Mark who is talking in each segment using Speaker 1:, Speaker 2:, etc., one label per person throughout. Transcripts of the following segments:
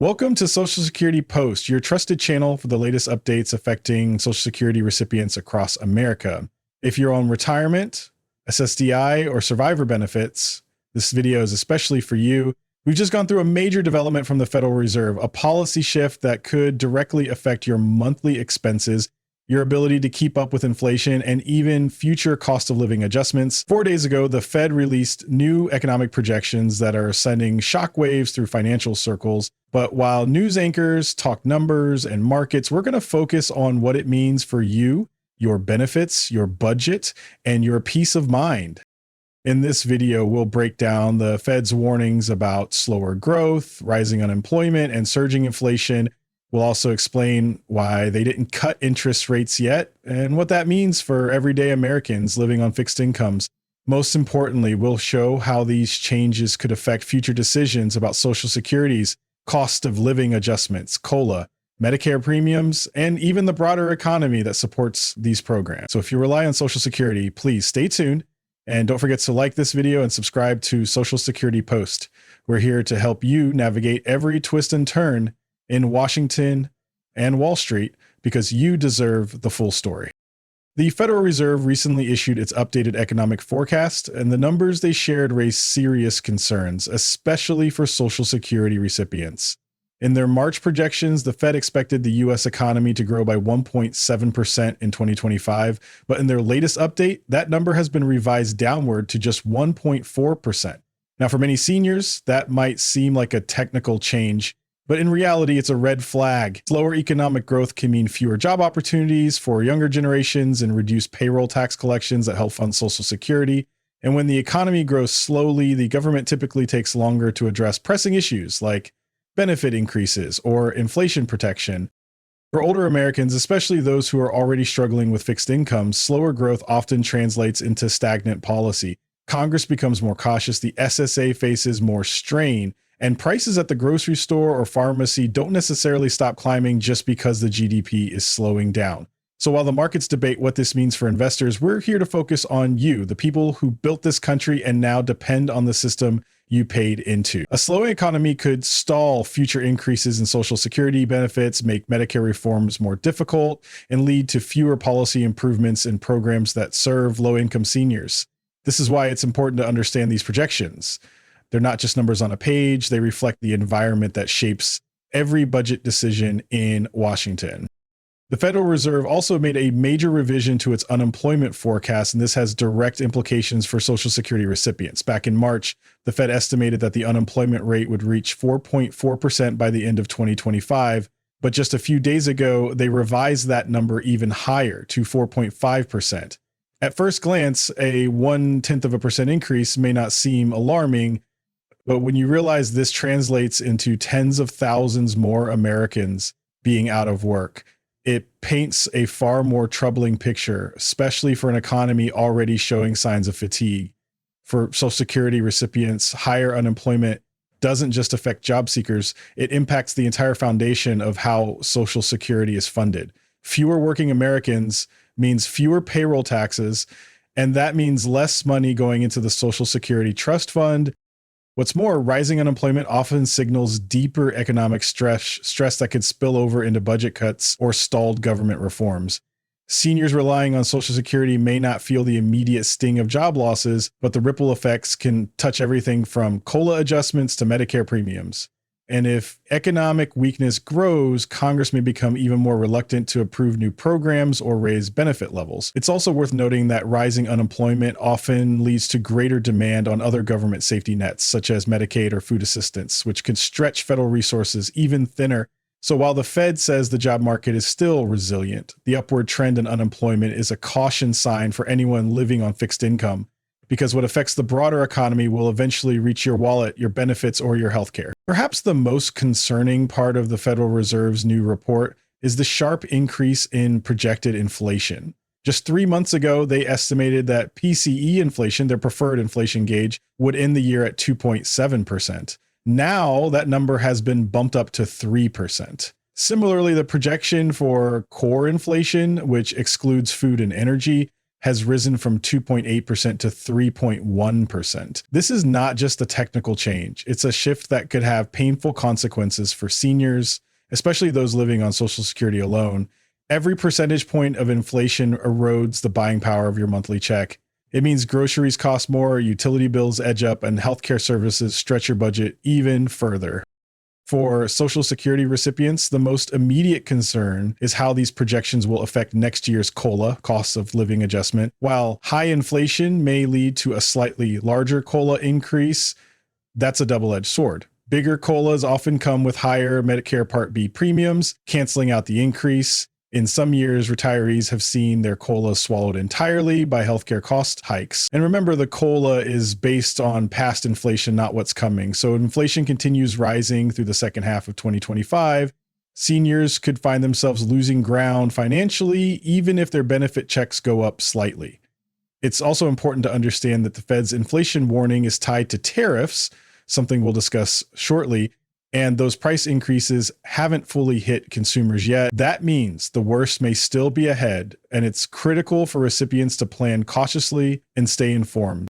Speaker 1: Welcome to Social Security Post, your trusted channel for the latest updates affecting Social Security recipients across America. If you're on retirement, SSDI, or survivor benefits, this video is especially for you. We've just gone through a major development from the Federal Reserve, a policy shift that could directly affect your monthly expenses, your ability to keep up with inflation, and even future cost of living adjustments. 4 days ago, the Fed released new economic projections that are sending shockwaves through financial circles. But while news anchors talk numbers and markets, we're going to focus on what it means for you, your benefits, your budget, and your peace of mind. In this video, we'll break down the Fed's warnings about slower growth, rising unemployment, and surging inflation. We'll also explain why they didn't cut interest rates yet and what that means for everyday Americans living on fixed incomes. Most importantly, we'll show how these changes could affect future decisions about Social Security's cost of living adjustments, COLA, Medicare premiums, and even the broader economy that supports these programs. So if you rely on Social Security, please stay tuned. And don't forget to like this video and subscribe to Social Security Post. We're here to help you navigate every twist and turn in Washington and Wall Street because you deserve the full story. The Federal Reserve recently issued its updated economic forecast, and the numbers they shared raised serious concerns, especially for Social Security recipients. In their March projections, the Fed expected the U.S. economy to grow by 1.7% in 2025, but in their latest update, that number has been revised downward to just 1.4%. Now, for many seniors, that might seem like a technical change, but in reality, it's a red flag. Slower economic growth can mean fewer job opportunities for younger generations and reduced payroll tax collections that help fund Social Security. And when the economy grows slowly, the government typically takes longer to address pressing issues like benefit increases or inflation protection. For older Americans, especially those who are already struggling with fixed incomes, slower growth often translates into stagnant policy. Congress becomes more cautious, the SSA faces more strain, and prices at the grocery store or pharmacy don't necessarily stop climbing just because the GDP is slowing down. So while the markets debate what this means for investors, we're here to focus on you, the people who built this country and now depend on the system you paid into. A slowing economy could stall future increases in Social Security benefits, make Medicare reforms more difficult, and lead to fewer policy improvements in programs that serve low-income seniors. This is why it's important to understand these projections. They're not just numbers on a page, they reflect the environment that shapes every budget decision in Washington. The Federal Reserve also made a major revision to its unemployment forecast, and this has direct implications for Social Security recipients. Back in March, the Fed estimated that the unemployment rate would reach 4.4% by the end of 2025, but just a few days ago, they revised that number even higher to 4.5%. At first glance, a 0.1% increase may not seem alarming, but when you realize this translates into tens of thousands more Americans being out of work, it paints a far more troubling picture, especially for an economy already showing signs of fatigue. For Social Security recipients, higher unemployment doesn't just affect job seekers, it impacts the entire foundation of how Social Security is funded. Fewer working Americans means fewer payroll taxes, and that means less money going into the Social Security Trust Fund. What's more, rising unemployment often signals deeper economic stress that could spill over into budget cuts or stalled government reforms. Seniors relying on Social Security may not feel the immediate sting of job losses, but the ripple effects can touch everything from COLA adjustments to Medicare premiums. And if economic weakness grows, Congress may become even more reluctant to approve new programs or raise benefit levels. It's also worth noting that rising unemployment often leads to greater demand on other government safety nets, such as Medicaid or food assistance, which can stretch federal resources even thinner. So while the Fed says the job market is still resilient, the upward trend in unemployment is a caution sign for anyone living on fixed income, because what affects the broader economy will eventually reach your wallet, your benefits, or your healthcare. Perhaps the most concerning part of the Federal Reserve's new report is the sharp increase in projected inflation. Just 3 months ago, they estimated that PCE inflation, their preferred inflation gauge, would end the year at 2.7%. Now that number has been bumped up to 3%. Similarly, the projection for core inflation, which excludes food and energy, has risen from 2.8% to 3.1%. This is not just a technical change. It's a shift that could have painful consequences for seniors, especially those living on Social Security alone. Every percentage point of inflation erodes the buying power of your monthly check. It means groceries cost more, utility bills edge up, and healthcare services stretch your budget even further. For Social Security recipients, the most immediate concern is how these projections will affect next year's COLA, cost of living adjustment. While high inflation may lead to a slightly larger COLA increase, that's a double-edged sword. Bigger COLAs often come with higher Medicare Part B premiums, canceling out the increase. In some years, retirees have seen their COLA swallowed entirely by healthcare cost hikes. And remember, the COLA is based on past inflation, not what's coming. So inflation continues rising through the second half of 2025. Seniors could find themselves losing ground financially, even if their benefit checks go up slightly. It's also important to understand that the Fed's inflation warning is tied to tariffs, something we'll discuss shortly. And those price increases haven't fully hit consumers yet. That means the worst may still be ahead, and it's critical for recipients to plan cautiously and stay informed.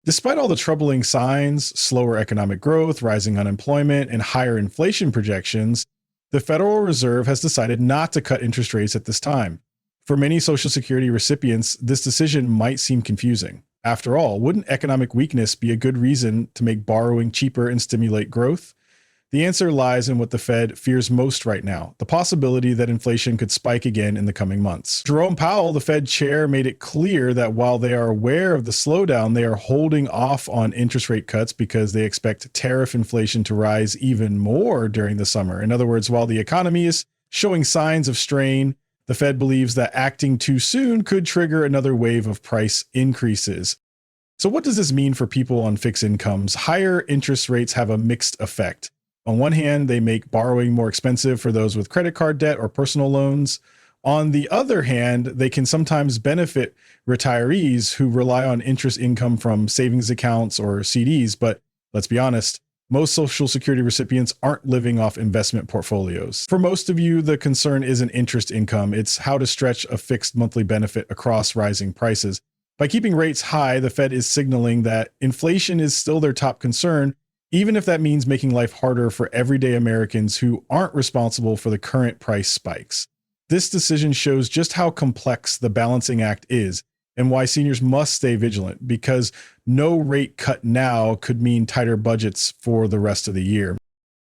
Speaker 1: Despite all the troubling signs, slower economic growth, rising unemployment, and higher inflation projections, the Federal Reserve has decided not to cut interest rates at this time. For many Social Security recipients, this decision might seem confusing. After all, wouldn't economic weakness be a good reason to make borrowing cheaper and stimulate growth? The answer lies in what the Fed fears most right now, the possibility that inflation could spike again in the coming months. Jerome Powell, the Fed chair, made it clear that while they are aware of the slowdown, they are holding off on interest rate cuts because they expect tariff inflation to rise even more during the summer. In other words, while the economy is showing signs of strain, the Fed believes that acting too soon could trigger another wave of price increases. So what does this mean for people on fixed incomes? Higher interest rates have a mixed effect. On one hand, they make borrowing more expensive for those with credit card debt or personal loans. On the other hand, they can sometimes benefit retirees who rely on interest income from savings accounts or CDs. But let's be honest, most Social Security recipients aren't living off investment portfolios. For most of you, the concern isn't interest income. It's how to stretch a fixed monthly benefit across rising prices. By keeping rates high, the Fed is signaling that inflation is still their top concern, even if that means making life harder for everyday Americans who aren't responsible for the current price spikes. This decision shows just how complex the balancing act is and why seniors must stay vigilant, because no rate cut now could mean tighter budgets for the rest of the year.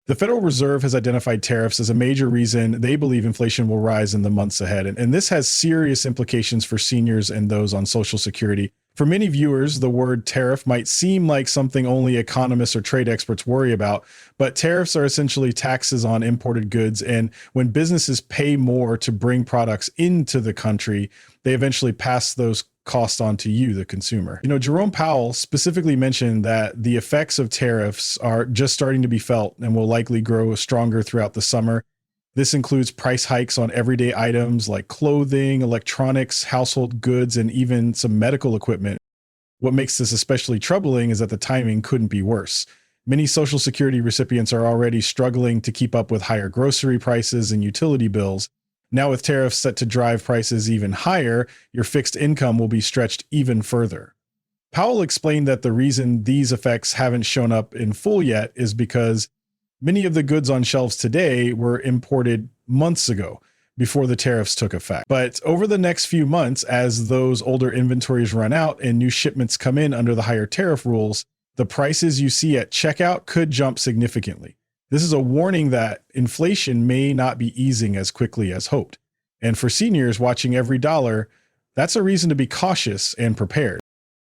Speaker 1: The Federal Reserve has identified tariffs as a major reason they believe inflation will rise in the months ahead, and this has serious implications for seniors and those on Social Security. For many viewers, the word tariff might seem like something only economists or trade experts worry about, but tariffs are essentially taxes on imported goods, and when businesses pay more to bring products into the country, they eventually pass those costs on to you, the consumer. Jerome Powell specifically mentioned that the effects of tariffs are just starting to be felt and will likely grow stronger throughout the summer. This includes price hikes on everyday items like clothing, electronics, household goods, and even some medical equipment. What makes this especially troubling is that the timing couldn't be worse. Many Social Security recipients are already struggling to keep up with higher grocery prices and utility bills. Now, with tariffs set to drive prices even higher, your fixed income will be stretched even further. Powell explained that the reason these effects haven't shown up in full yet is because many of the goods on shelves today were imported months ago, before the tariffs took effect. But over the next few months, as those older inventories run out and new shipments come in under the higher tariff rules, the prices you see at checkout could jump significantly. This is a warning that inflation may not be easing as quickly as hoped. And for seniors watching every dollar, that's a reason to be cautious and prepared.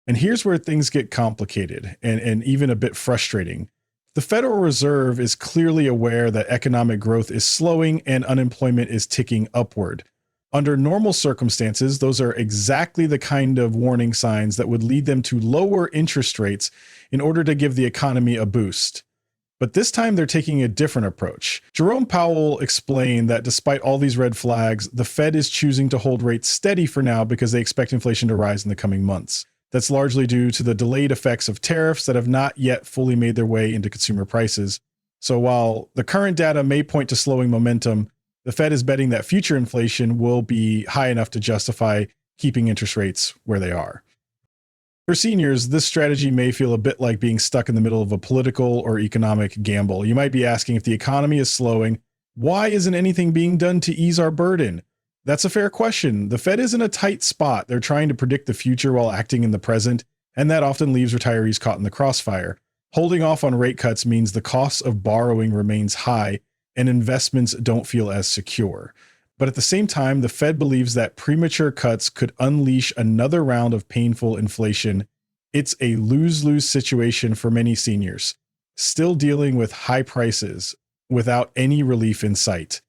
Speaker 1: And here's where things get complicated and even a bit frustrating. The Federal Reserve is clearly aware that economic growth is slowing and unemployment is ticking upward. Under normal circumstances, those are exactly the kind of warning signs that would lead them to lower interest rates in order to give the economy a boost. But this time they're taking a different approach. Jerome Powell explained that despite all these red flags, the Fed is choosing to hold rates steady for now because they expect inflation to rise in the coming months. That's largely due to the delayed effects of tariffs that have not yet fully made their way into consumer prices. So while the current data may point to slowing momentum, the Fed is betting that future inflation will be high enough to justify keeping interest rates where they are. For seniors, this strategy may feel a bit like being stuck in the middle of a political or economic gamble. You might be asking, if the economy is slowing, why isn't anything being done to ease our burden? That's a fair question. The Fed is in a tight spot. They're trying to predict the future while acting in the present, and that often leaves retirees caught in the crossfire. Holding off on rate cuts means the cost of borrowing remains high and investments don't feel as secure. But at the same time, the Fed believes that premature cuts could unleash another round of painful inflation. It's a lose-lose situation for many seniors, still dealing with high prices without any relief in sight.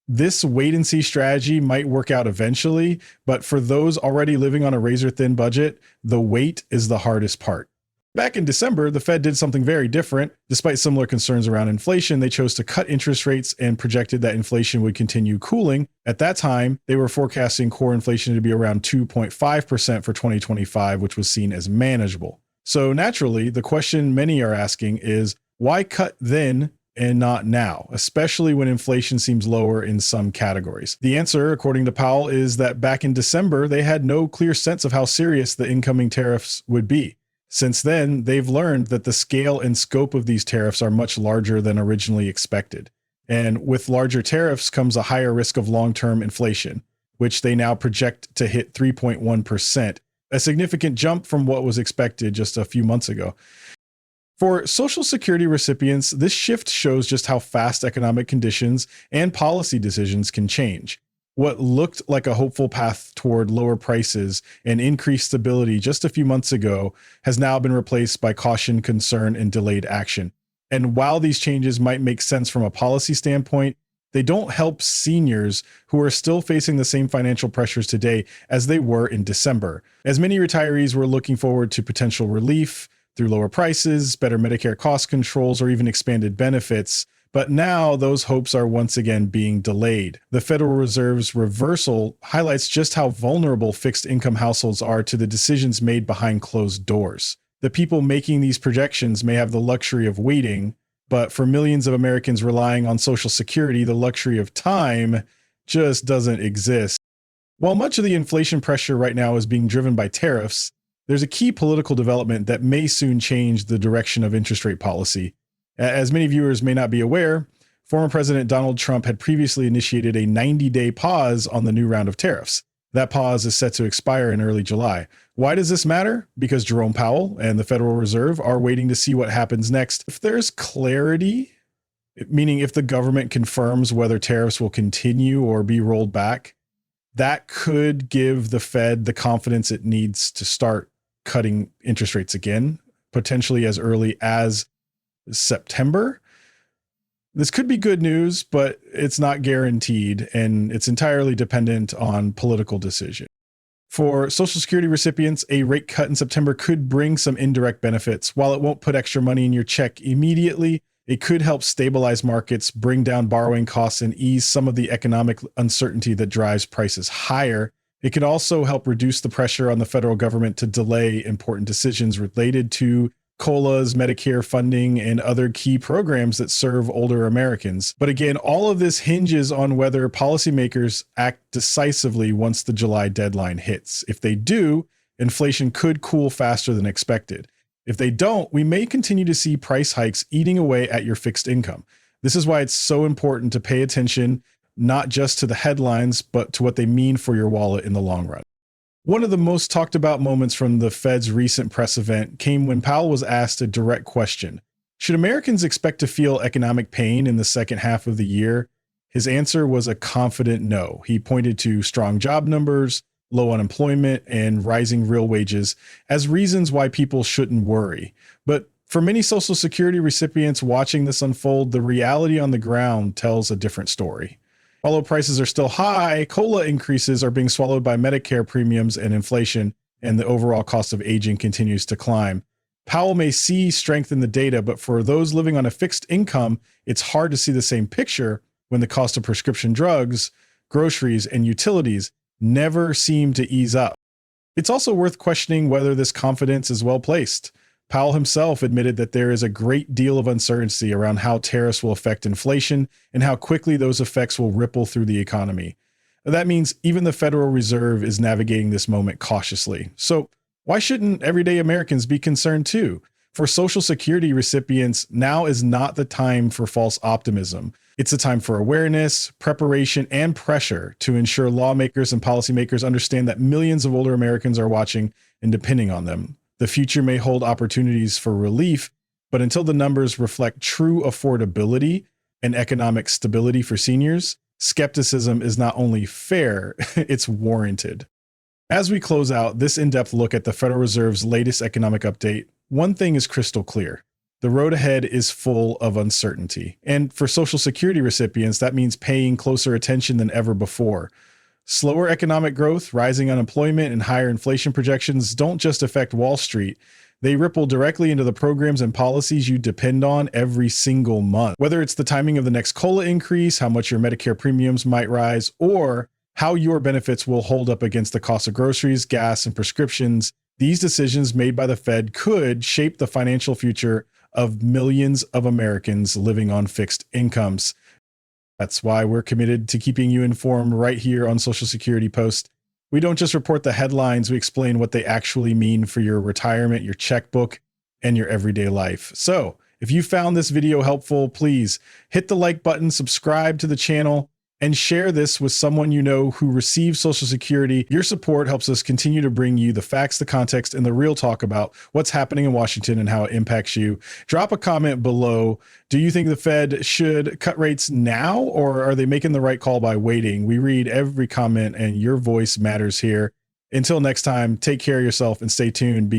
Speaker 1: This wait-and-see strategy might work out eventually, but for those already living on a razor-thin budget, the wait is the hardest part. Back in December, the Fed did something very different. Despite similar concerns around inflation, they chose to cut interest rates and projected that inflation would continue cooling. At that time, they were forecasting core inflation to be around 2.5% for 2025, which was seen as manageable. So naturally, the question many are asking is, why cut then and not now, especially when inflation seems lower in some categories? The answer, according to Powell, is that back in December, they had no clear sense of how serious the incoming tariffs would be. Since then, they've learned that the scale and scope of these tariffs are much larger than originally expected. And with larger tariffs comes a higher risk of long-term inflation, which they now project to hit 3.1%, a significant jump from what was expected just a few months ago. For Social Security recipients, this shift shows just how fast economic conditions and policy decisions can change. What looked like a hopeful path toward lower prices and increased stability just a few months ago has now been replaced by caution, concern, and delayed action. And while these changes might make sense from a policy standpoint, they don't help seniors who are still facing the same financial pressures today as they were in December. As many retirees were looking forward to potential relief through lower prices, better Medicare cost controls, or even expanded benefits, but now those hopes are once again being delayed. The Federal Reserve's reversal highlights just how vulnerable fixed income households are to the decisions made behind closed doors. The people making these projections may have the luxury of waiting, but for millions of Americans relying on Social Security, the luxury of time just doesn't exist. While much of the inflation pressure right now is being driven by tariffs, there's a key political development that may soon change the direction of interest rate policy. As many viewers may not be aware, former President Donald Trump had previously initiated a 90-day pause on the new round of tariffs. That pause is set to expire in early July. Why does this matter? Because Jerome Powell and the Federal Reserve are waiting to see what happens next. If there's clarity, meaning if the government confirms whether tariffs will continue or be rolled back, that could give the Fed the confidence it needs to start cutting interest rates again, potentially as early as September. This could be good news, but it's not guaranteed, and it's entirely dependent on political decision. For Social Security recipients, a rate cut in September could bring some indirect benefits. While it won't put extra money in your check immediately, it could help stabilize markets, bring down borrowing costs, and ease some of the economic uncertainty that drives prices higher. It could also help reduce the pressure on the federal government to delay important decisions related to COLAs, Medicare funding, and other key programs that serve older Americans. But again, all of this hinges on whether policymakers act decisively once the July deadline hits. If they do, inflation could cool faster than expected. If they don't, we may continue to see price hikes eating away at your fixed income. This is why it's so important to pay attention, not just to the headlines, but to what they mean for your wallet in the long run. One of the most talked about moments from the Fed's recent press event came when Powell was asked a direct question. Should Americans expect to feel economic pain in the second half of the year? His answer was a confident no. He pointed to strong job numbers, low unemployment, and rising real wages as reasons why people shouldn't worry. But for many Social Security recipients watching this unfold, the reality on the ground tells a different story. Although prices are still high, COLA increases are being swallowed by Medicare premiums and inflation, and the overall cost of aging continues to climb. Powell may see strength in the data, but for those living on a fixed income, it's hard to see the same picture when the cost of prescription drugs, groceries, and utilities never seem to ease up. It's also worth questioning whether this confidence is well placed. Powell himself admitted that there is a great deal of uncertainty around how tariffs will affect inflation and how quickly those effects will ripple through the economy. That means even the Federal Reserve is navigating this moment cautiously. So, why shouldn't everyday Americans be concerned too? For Social Security recipients, now is not the time for false optimism. It's a time for awareness, preparation, and pressure to ensure lawmakers and policymakers understand that millions of older Americans are watching and depending on them. The future may hold opportunities for relief, but until the numbers reflect true affordability and economic stability for seniors, skepticism is not only fair, it's warranted. As we close out this in-depth look at the Federal Reserve's latest economic update, one thing is crystal clear. The road ahead is full of uncertainty. And for Social Security recipients, that means paying closer attention than ever before. Slower economic growth, rising unemployment, and higher inflation projections don't just affect Wall Street. They ripple directly into the programs and policies you depend on every single month. Whether it's the timing of the next COLA increase, how much your Medicare premiums might rise, or how your benefits will hold up against the cost of groceries, gas, and prescriptions, these decisions made by the Fed could shape the financial future of millions of Americans living on fixed incomes. That's why we're committed to keeping you informed right here on Social Security Post. We don't just report the headlines, we explain what they actually mean for your retirement, your checkbook, and your everyday life. So if you found this video helpful, please hit the like button, subscribe to the channel, and share this with someone you know who receives Social Security. Your support helps us continue to bring you the facts, the context, and the real talk about what's happening in Washington and how it impacts you. Drop a comment below. Do you think the Fed should cut rates now, or are they making the right call by waiting? We read every comment, and your voice matters here. Until next time, take care of yourself and stay tuned.